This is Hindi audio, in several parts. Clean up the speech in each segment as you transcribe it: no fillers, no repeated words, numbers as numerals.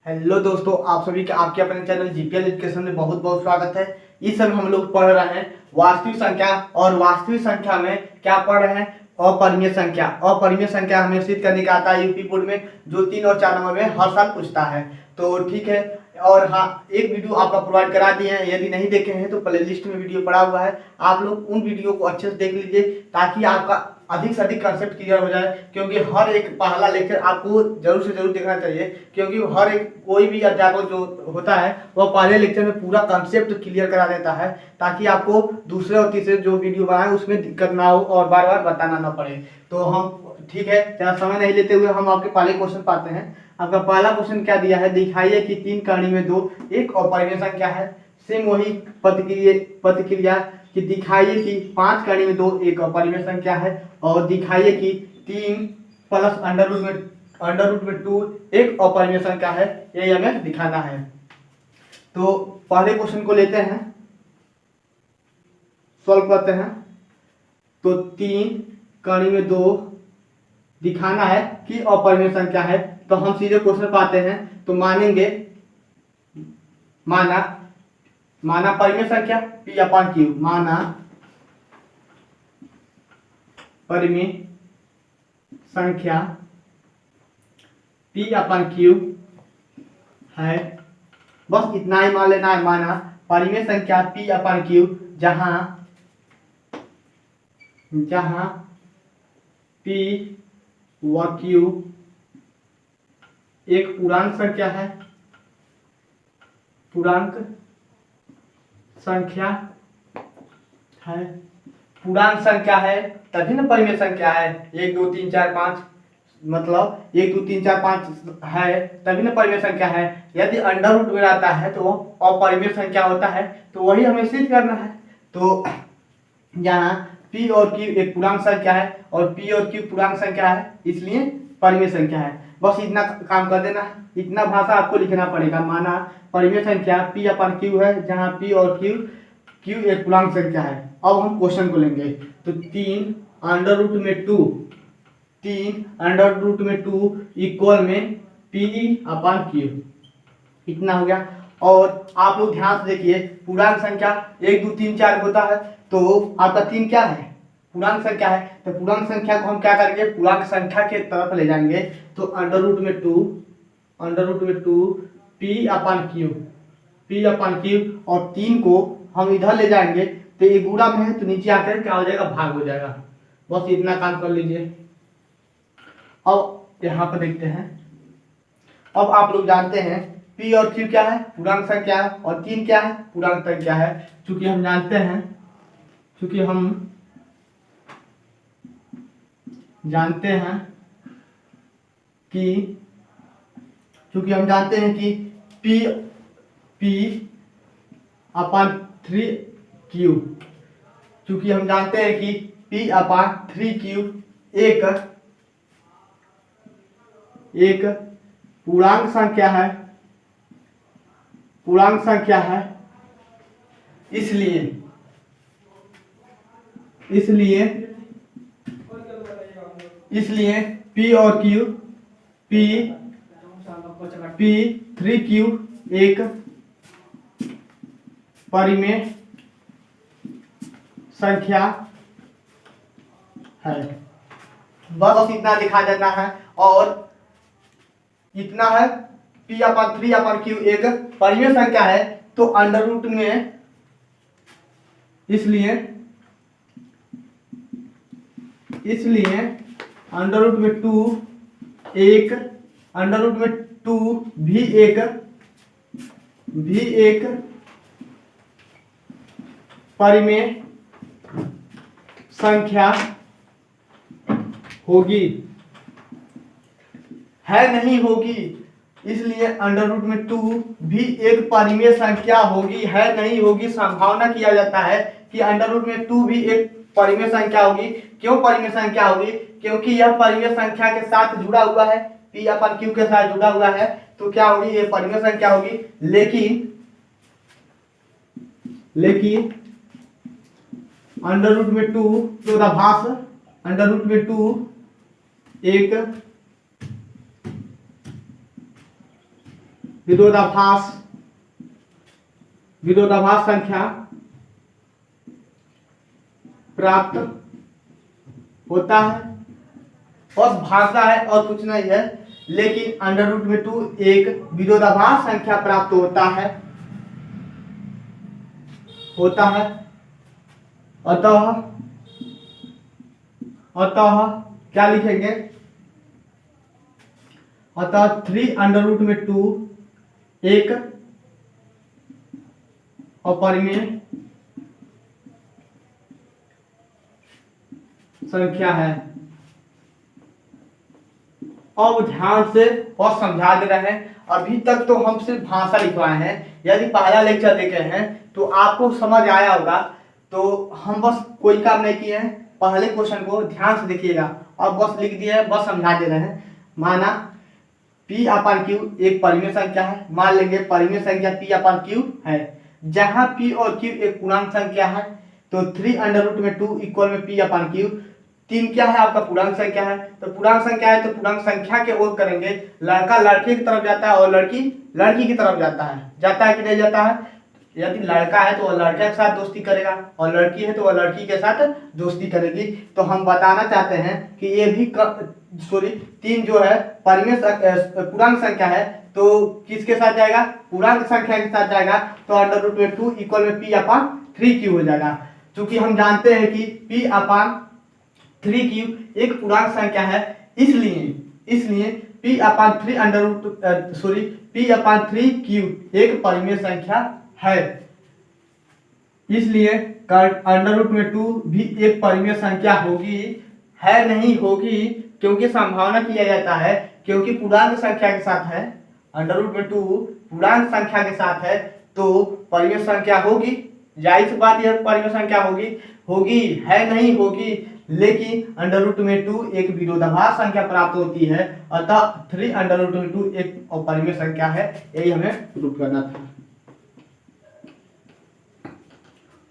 हेलो दोस्तों, आप सभी का आपके अपने चैनल जीपीएल एजुकेशन में बहुत बहुत स्वागत है। इस समय हम लोग पढ़ रहे हैं वास्तविक संख्या, और वास्तविक संख्या में क्या पढ़ रहे हैं? अपरिमेय संख्या। अपरिमेय संख्या हमें सिद्ध करने का आता है यूपी बोर्ड में, जो 3 और 4 नंबर में हर साल पूछता है। तो ठीक है, और हाँ, एक वीडियो आपका प्रोवाइड करा दिए हैं, यदि नहीं देखे हैं तो प्ले लिस्ट में वीडियो पड़ा हुआ है, आप लोग उन वीडियो को अच्छे से देख लीजिए ताकि आपका अधिक से अधिक कंसेप्ट क्लियर हो जाए। क्योंकि हर एक पहला लेक्चर आपको जरूर से जरूर देखना चाहिए, क्योंकि हर एक कोई भी अध्यापक जो होता है वह पहले लेक्चर में पूरा कंसेप्ट क्लियर करा देता है, ताकि आपको दूसरे और तीसरे जो वीडियो बनाए उसमें दिक्कत ना हो और बार बार बताना ना पड़े। तो हम ठीक है, ज़्यादा समय नहीं लेते हुए हम आपके पहले क्वेश्चन पाते हैं। आपका पहला क्वेश्चन क्या दिया है? दिखाइए कि 3 कड़ी में 2 एक अपरिमेय संख्या है। सेम वही प्रतिक्रिया कि दिखाइए कि 5 कड़ी में 2 एक अपरिमेय संख्या है, और दिखाइए कि 3 प्लस अंडर रूट में 2 एक अपरिमेय संख्या है। यही हमें दिखाना है। तो पहले क्वेश्चन को लेते हैं, सॉल्व करते हैं। तो 3 कड़ी में 2 दिखाना है कि अपरिमेय संख्या है, तो हम सीधे क्वेश्चन पाते हैं। तो मानेंगे, माना परिमेय संख्या पी अपॉन क्यू, माना परिमेय संख्या पी अपॉन क्यू है। बस इतना ही मान लेना है। माना परिमेय संख्या पी अपॉन क्यू, जहां पी व क्यू एक पूर्णांक संख्या है, पूर्णांक संख्या है तभी ना परिमेय संख्या है। 1 2 3 4 5, मतलब 1 2 3 4 5 है तभी ना परिमेय संख्या है। यदि अंडर रूट में रहता है तो वो अपरिमेय संख्या होता है, तो वही हमें सिद्ध करना है। तो यहाँ P और Q एक पूर्णांक संख्या है और P और Q पूर्णांक संख्या है, इसलिए परिमेय संख्या है। बस इतना काम कर देना है, इतना भाषा आपको लिखना पड़ेगा। माना परिमेय संख्या P अपॉन Q है, जहाँ P और Q एक पूर्णांक संख्या है। अब हम क्वेश्चन को लेंगे। तो 3 अंडर रूट में 2 इक्वल में P अपॉन Q, इतना हो गया। और आप लोग ध्यान से देखिए, पूर्णांक संख्या 1 2 3 4 होता है, तो आपका 3 क्या है? पूर्णांक संख्या है। तो पूर्णांक संख्या को हम क्या करेंगे? पूर्णांक संख्या के तरफ ले जाएंगे। तो अंडर रूट में 2 P अपॉन Q, और 3 को हम इधर ले जाएंगे तो ये गुणा में है, तो नीचे आकर क्या हो जाएगा? भाग हो जाएगा। बस इतना काम कर लीजिए। अब यहाँ पर देखते हैं। अब आप लोग जानते हैं P और Q क्या है? पूर्णांक संख्या है, और 3 क्या है? पूर्णांक संख्या है। चूंकि हम जानते हैं कि P अपॉन 3Q, चूंकि हम जानते हैं कि P अपॉन 3Q एक पूर्णांक संख्या है, इसलिए P और Q, P 3Q एक परिमेय संख्या है। बस इतना लिखा जाना है। और इतना है, P अपॉन 3 अपॉन Q एक परिमेय संख्या है, तो अंडर रूट में, इसलिए अंडर रूट में 2 भी एक परिमेय संख्या होगी, है नहीं होगी। इसलिए अंडर रूट में 2 भी एक परिमेय संख्या होगी, है नहीं होगी। संभावना किया जाता है कि अंडर रूट में 2 भी एक परिमेय संख्या होगी। क्यों परिमेय संख्या होगी? क्योंकि यह परिमेय संख्या के साथ जुड़ा हुआ है, P अपॉन Q के साथ जुड़ा हुआ है, तो क्या होगी? ये परिमेय संख्या होगी। लेकिन अंडर रूट में 2 विरोधाभास, अंडर रूट में 2 एक विरोधाभास संख्या प्राप्त होता है। बस भाषा है और कुछ नहीं है, लेकिन अंडर रूट में 2 एक विरोधाभास संख्या प्राप्त होता है अतः क्या लिखेंगे? अतः 3 अंडर रूट में 2 एक अपरिमेय संख्या है। अब ध्यान से और समझा दे रहे हैं। अभी तक तो हम सिर्फ भाषा लिखवाए हैं। यदि पहला लेक्चर देखे हैं तो आपको समझ आया होगा। तो हम बस कोई काम नहीं किए हैं, पहले क्वेश्चन को ध्यान से देखिएगा। अब बस लिख दिया है, बस समझा दे रहे हैं। माना P अपान Q एक परिमेय संख्या है। मान लेंगे परिमेय संख्या P अपान Q है, जहां P और Q एक पूर्णांक संख्या है। तो 3 अंडर रूट में 2 इक्वल में P अपान Q। 3 क्या है? आपका पूर्णांक संख्या है। तो पूर्णांक संख्या है तो पूर्णांक संख्या के ओर करेंगे। लड़का लड़के की तरफ जाता है और लड़की लड़की की तरफ जाता है कि नहीं जाता है? यदि लड़का है तो वह लड़के के साथ दोस्ती करेगा और लड़की है तो वह लड़की के साथ दोस्ती करेगी। तो हम बताना चाहते हैं कि ये भी 3 जो है परिमेय पूर्णांक संख्या है, तो किसके साथ जाएगा? पूर्णांक संख्या के साथ जाएगा। तो अंडर रूट में 2 इक्वल में P अपान 3Q हो जाएगा। क्योंकि हम जानते हैं कि P अपान 3Q एक पूर्णांक संख्या है, इसलिए P अपान 3Q एक परिमेय संख्या है। इसलिए अंडर रूट में 2 भी एक परिमेय संख्या होगी, है नहीं होगी, क्योंकि संभावना किया जाता है, क्योंकि पूर्णांक संख्या के साथ है। अंडर रूट में 2 पूर्णांक संख्या के साथ है तो परिमेय संख्या होगी। जाहिर सी बात यह परिमेय संख्या होगी, है नहीं होगी। लेकिन अंडर रूट में 2 एक विरोधाभास संख्या प्राप्त होती है, अतः 3 अंडर रूट में 2 एक अपरिमेय संख्या है। यही हमें प्रूफ करना था।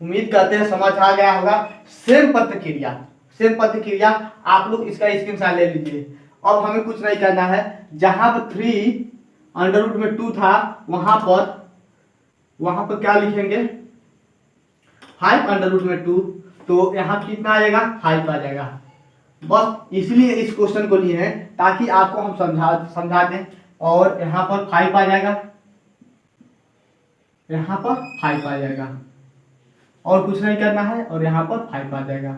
उम्मीद करते हैं समझ आ गया होगा। सेम प्रतिक्रिया आप लोग इसका स्क्रीनशॉट ले लीजिए। अब हमें कुछ नहीं करना है। जहां पर 3 अंडर रूट में 2 था, वहां पर क्या लिखेंगे? 5 अंडर रूट में 2। तो यहाँ कितना आ जाएगा? 5 आ जाएगा। बस इसलिए इस क्वेश्चन को लिए हैं ताकि आपको हम समझा दें। और यहाँ पर 5 आ जाएगा, यहाँ पर 5 आ जाएगा, और कुछ नहीं करना है। और यहाँ पर 5 आ जाएगा।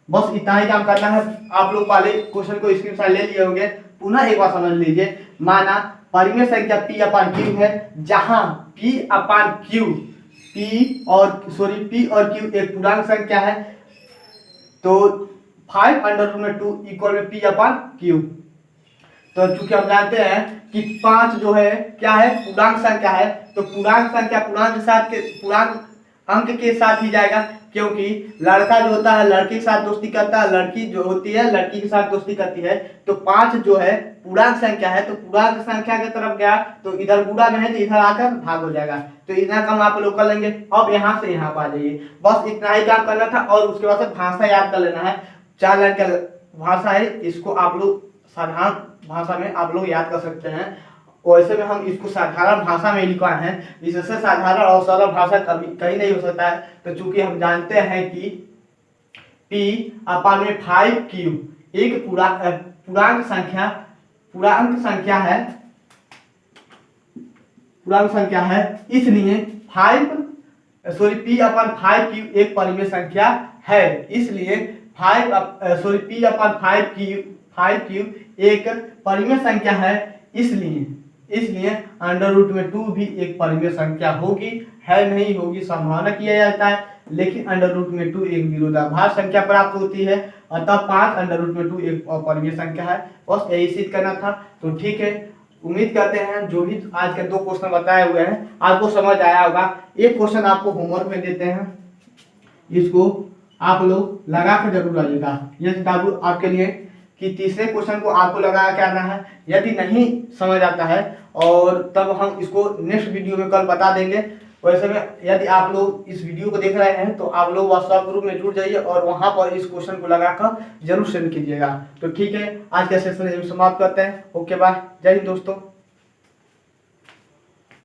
बस इतना ही काम करना है। आप लोग पहले क्वेश्चन को स्क्रीनशॉट ले लिए होंगे, पुनः एक बार समझ लीजिए। माना परिमेय संख्या P अपान Q है, जहां P अपान Q P और Q एक पूर्णांक संख्या है। तो 5 अंडर रूट में 2 इक्वल में P अपान Q। तो चूंकि हम जानते हैं कि 5 जो है क्या है? पूर्णांक संख्या है। तो पूर्णांक संख्या पूर्णांक अंक के साथ ही जाएगा, क्योंकि लड़का जो होता है लड़की के साथ दोस्ती करता है, लड़की जो होती है लड़की के साथ दोस्ती करती है। तो 5 जो है पूर्णांक संख्या है, तो पूर्णांक संख्या की तरफ गया तो इधर गुणा में है तो इधर आकर भाग हो जाएगा। तो इतना काम आप लोग कर लेंगे। अब यहाँ से यहाँ पर आ जाइए। बस इतना ही काम करना था। और उसके बाद से भाषा याद कर लेना है। 4 लाइन का भाषा है, इसको आप लोग साधारण भाषा में आप लोग याद कर सकते हैं। वैसे में हम इसको साधारण भाषा में लिखवाए हैं। इससे साधारण और सरल भाषा कहीं नहीं हो सकता है। तो चूंकि हम जानते हैं कि P अपान में 5Q एक पूर्णांक संख्या है, इसलिए P अपान 5Q एक परिमेय संख्या है। इसलिए P अपान 5Q एक परिमेय संख्या है। इसलिए अंडर रूट में 2 भी एक परिमेय संख्या होगी, है नहीं होगी, संभावना किया जाता है। लेकिन अंडर रूट में 2 एक विरोधाभास संख्या प्राप्त होती है, अतः 5 अंडर रूट में 2 एक अपरिमेय संख्या है। बस यही सिद्ध करना था। तो ठीक है, उम्मीद करते हैं जो भी आज के 2 क्वेश्चन बताए हुए हैं आपको समझ आया होगा। एक क्वेश्चन आपको होमवर्क में देते हैं, इसको आप लोग लगा कर जरूर आइएगा। यह किताब आपके लिए कि तीसरे क्वेश्चन को आपको लगा करना है। यदि नहीं समझ आता है और तब हम इसको नेक्स्ट वीडियो में कल बता देंगे। वैसे में यदि आप लोग इस वीडियो को देख रहे हैं तो आप लोग व्हाट्सएप ग्रुप में जुड़ जाइए और वहां पर इस क्वेश्चन को लगाकर जरूर सेंड कीजिएगा। तो ठीक है, आज का सेशन यही समाप्त करते हैं। ओके बाय, जय हिंद दोस्तों।